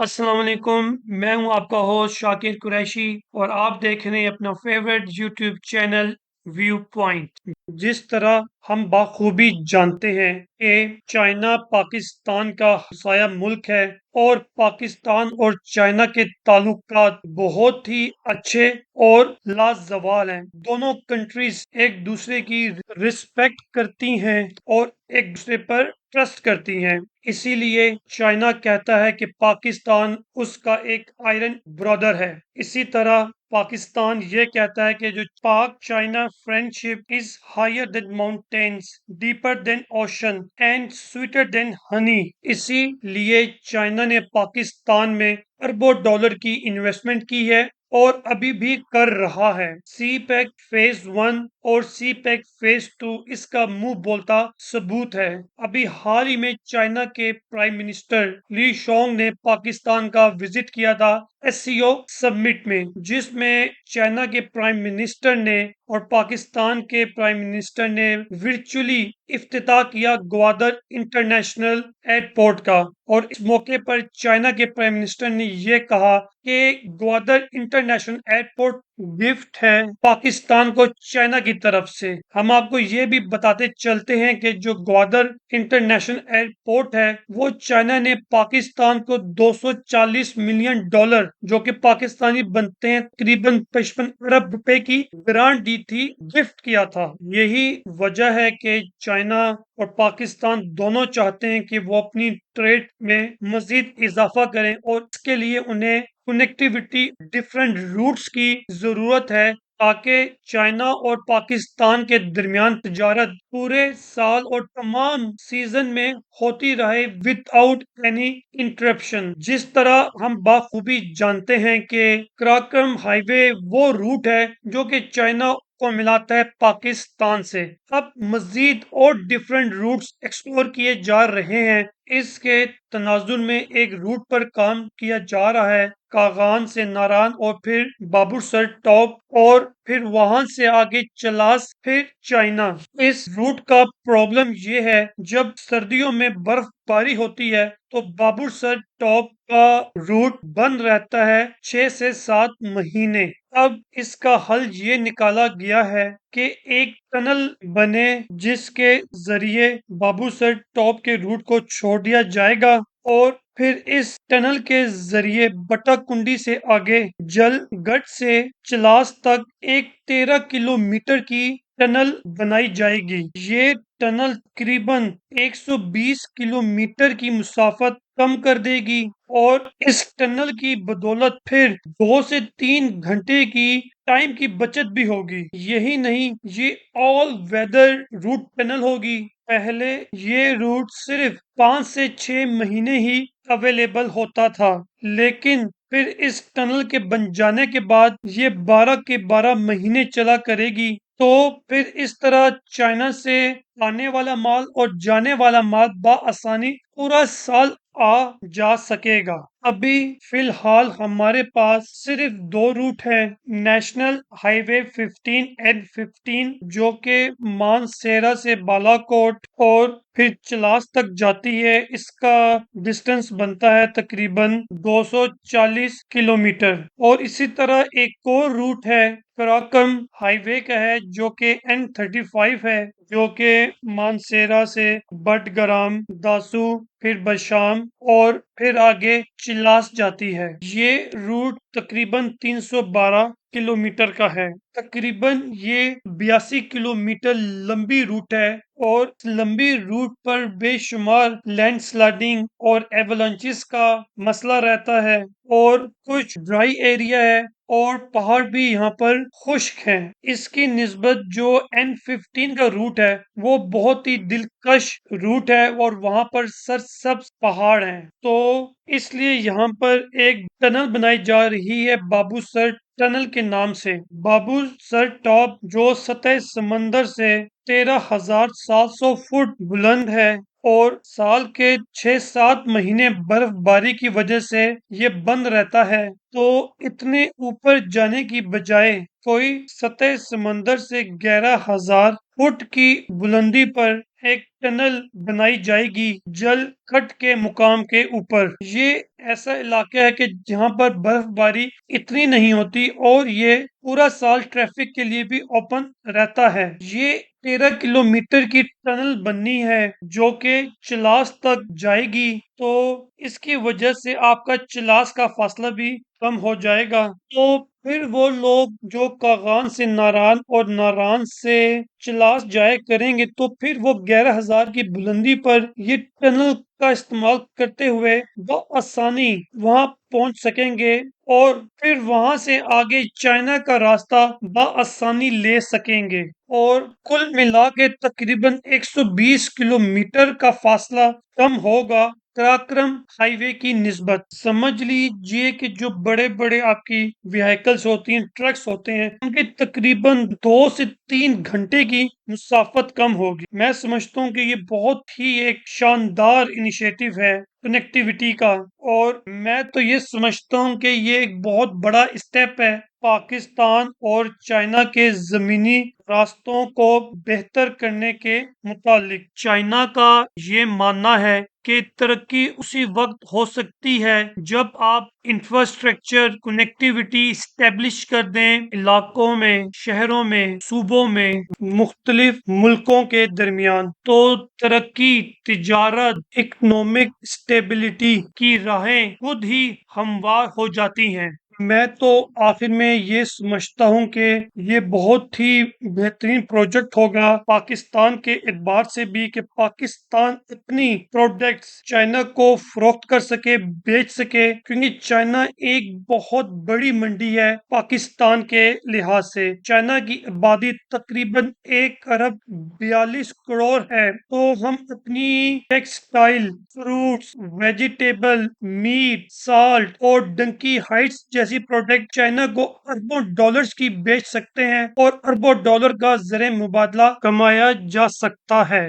अस्सलाम वालेकुम। मैं हूं आपका होस्ट शाकिर कुरैशी और आप देख रहे हैं अपना favourite YouTube channel view point. जिस तरह हम बाखूबी जानते हैं कि चाइना पाकिस्तान का हमसाया मुल्क है और पाकिस्तान और चाइना के ताल्लुकात बहुत ही अच्छे और लाजवाल हैं। दोनों कंट्रीज एक दूसरे की रिस्पेक्ट करती हैं और एक दूसरे पर ट्रस्ट करती हैं। इसीलिए चाइना कहता है कि पाकिस्तान उसका एक आयरन ब्रदर है। इसी तरह पाकिस्तान ये कहता है कि जो Pak China friendship is higher than mountains, deeper than ocean and sweeter than honey. इसीलिए चाइना ने पाकिस्तान में अरबों डॉलर की इन्वेस्टमेंट की है और अभी भी कर रहा है। सी पैक फेज 1 और सी पैक फेज 2 इसका मुंह बोलता सबूत है। अभी हाल ही में चाइना के प्राइम मिनिस्टर ली शोंग ने पाकिस्तान का विजिट किया था एससीओ समिट में, जिसमें चाइना के प्राइम मिनिस्टर ने और पाकिस्तान के प्राइम मिनिस्टर ने वर्चुअली इफ्तिताह किया ग्वादर इंटरनेशनल एयरपोर्ट का। और इस मौके पर चाइना के प्राइम मिनिस्टर ने यह कहा कि ग्वादर इंटरनेशनल एयरपोर्ट गिफ्ट है पाकिस्तान को चाइना की तरफ से। हम आपको ये भी बताते चलते हैं कि जो ग्वादर इंटरनेशनल एयरपोर्ट है वो चाइना ने पाकिस्तान को 240 मिलियन डॉलर, जो कि पाकिस्तानी बनते हैं तकरीबन 55 अरब रुपए की ग्रांट दी थी, गिफ्ट किया था। यही वजह है कि चाइना और पाकिस्तान दोनों चाहते हैं कि वो अपनी ट्रेड में मजीद इजाफा करें और इसके लिए उन्हें कनेक्टिविटी डिफरेंट रूट्स की जरूरत है ताकि चाइना और पाकिस्तान के दरमियान तजारत पूरे साल और तमाम सीजन में होती रहे विदाउट एनी इंटरप्शन। जिस तरह हम बाखूबी जानते हैं कि कराकरम हाईवे वो रूट है जो कि चाइना को मिलाता है पाकिस्तान से। अब मजीद और डिफरेंट रूट्स एक्सप्लोर किए जा रहे हैं। इसके तनाजुर में एक रूट पर काम किया जा रहा है, कागान से नारान और फिर बाबूसर टॉप और फिर वहां से आगे चलास फिर चाइना। इस रूट का प्रॉब्लम ये है, जब सर्दियों में बर्फबारी होती है तो बाबूसर टॉप का रूट बंद रहता है 6 से 7 महीने। अब इसका हल ये निकाला गया है कि एक टनल बने जिसके जरिए बाबूसर टॉप के रूट को छोड़ दिया जाएगा और फिर इस टनल के जरिए बटाकुंडी से आगे जलगढ़ से चलास तक एक 13 किलोमीटर की टनल बनाई जाएगी। ये टनल तकरीबन 120 किलोमीटर की मुसाफत कम कर देगी और इस टनल की बदौलत फिर 2 से 3 घंटे की टाइम की बचत भी होगी। यही नहीं, ये ऑल वेदर रूट टनल होगी। पहले ये रूट सिर्फ 5 से 6 महीने ही अवेलेबल होता था, लेकिन फिर इस टनल के बन जाने के बाद ये 12 के 12 महीने चला करेगी। तो फिर इस तरह चाइना से आने वाला माल और जाने वाला माल बआसानी पूरा साल आ जा सकेगा। अभी फिलहाल हमारे पास सिर्फ 2 रूट हैं, नेशनल हाईवे 15 एंड 15 जो कि मानसेरा से बालाकोट और फिर चलास तक जाती है। इसका डिस्टेंस बनता है तकरीबन 240 किलोमीटर। और इसी तरह एक और रूट है कराकम हाईवे का है जो कि N35 है, जो कि मानसेरा से बटग्राम, दासू, फिर बशाम और फिर आगे चिल्लास जाती है। ये रूट तकरीबन 312 किलोमीटर का है। तकरीबन ये 82 किलोमीटर लंबी रूट है और इस लंबी रूट पर बेशुमार लैंडस्लाइडिंग और एवलांचेस का मसला रहता है और कुछ ड्राई एरिया है और पहाड़ भी यहाँ पर खुश्क हैं। इसकी निस्बत जो N15 का रूट है वो बहुत ही दिलकश रूट है और वहां पर सरसब्ज पहाड़ हैं। तो इसलिए यहाँ पर एक टनल बनाई जा रही है बाबूसर टनल के नाम से। बाबूसर टॉप जो सतह समंदर से 13,700 फुट बुलंद है और साल के 6-7 महीने बर्फबारी की वजह से ये बंद रहता है। तो इतने ऊपर जाने की बजाय कोई सतह समंदर से 11,000 फुट की बुलंदी पर एक टनल बनाई जाएगी जल कट के मुकाम के ऊपर। ये ایسا علاقہ ہے کہ جہاں پر برف باری اتنی نہیں ہوتی اور یہ پورا سال ٹریفک کے لیے بھی اوپن رہتا ہے۔ یہ 13 کلومیٹر کی ٹنل بننی ہے جو کہ چلاس تک جائے گی، تو اس کی وجہ سے آپ کا چلاس کا فاصلہ بھی کم ہو جائے گا۔ تو پھر وہ لوگ جو کاغان سے ناران اور ناران سے چلاس جائے کریں گے تو پھر وہ 11,000 کی بلندی پر یہ ٹنل کا استعمال کرتے ہوئے بآسانی وہاں پہنچ سکیں گے اور پھر وہاں سے آگے چائنا کا راستہ بآسانی لے سکیں گے، اور کل ملا کے تقریباً 120 کلومیٹر کا فاصلہ کم ہوگا قراقرم ہائی وے کی نسبت۔ سمجھ لیجئے کہ جو بڑے بڑے آپ کی وہیکلز ہوتی ہیں، ٹرکس ہوتے ہیں، ان کے تقریباً 2 سے 3 گھنٹے کی مسافت کم ہوگی۔ میں سمجھتا ہوں کہ یہ بہت ہی ایک شاندار انیشیٹو ہے کنیکٹیوٹی کا، اور میں تو یہ سمجھتا ہوں کہ یہ ایک بہت بڑا اسٹیپ ہے پاکستان اور چائنا کے زمینی راستوں کو بہتر کرنے کے متعلق۔ چائنا کا یہ ماننا ہے کہ ترقی اسی وقت ہو سکتی ہے جب آپ انفراسٹرکچر کنیکٹیوٹی اسٹیبلش کر دیں علاقوں میں، شہروں میں، صوبوں میں، مختلف ملکوں کے درمیان، تو ترقی، تجارت، اکنامک اسٹیبلٹی کی راہیں خود ہی ہموار ہو جاتی ہیں۔ میں تو آخر میں یہ سمجھتا ہوں کہ یہ بہت ہی بہترین پروجیکٹ ہوگا پاکستان کے اعتبار سے بھی، کہ پاکستان اپنی پروڈکٹس چائنا کو فروخت کر سکے، بیچ سکے، کیونکہ چائنا ایک بہت بڑی منڈی ہے پاکستان کے لحاظ سے۔ چائنا کی آبادی تقریباً 1,42 کروڑ ہے، تو ہم اپنی textile, fruits, vegetable, meat, salt اور ڈنکی ہائٹس جیسی پروڈکٹ چائنا کو اربوں ڈالرز کی بیچ سکتے ہیں اور اربوں ڈالر کا زر مبادلہ کمایا جا سکتا ہے۔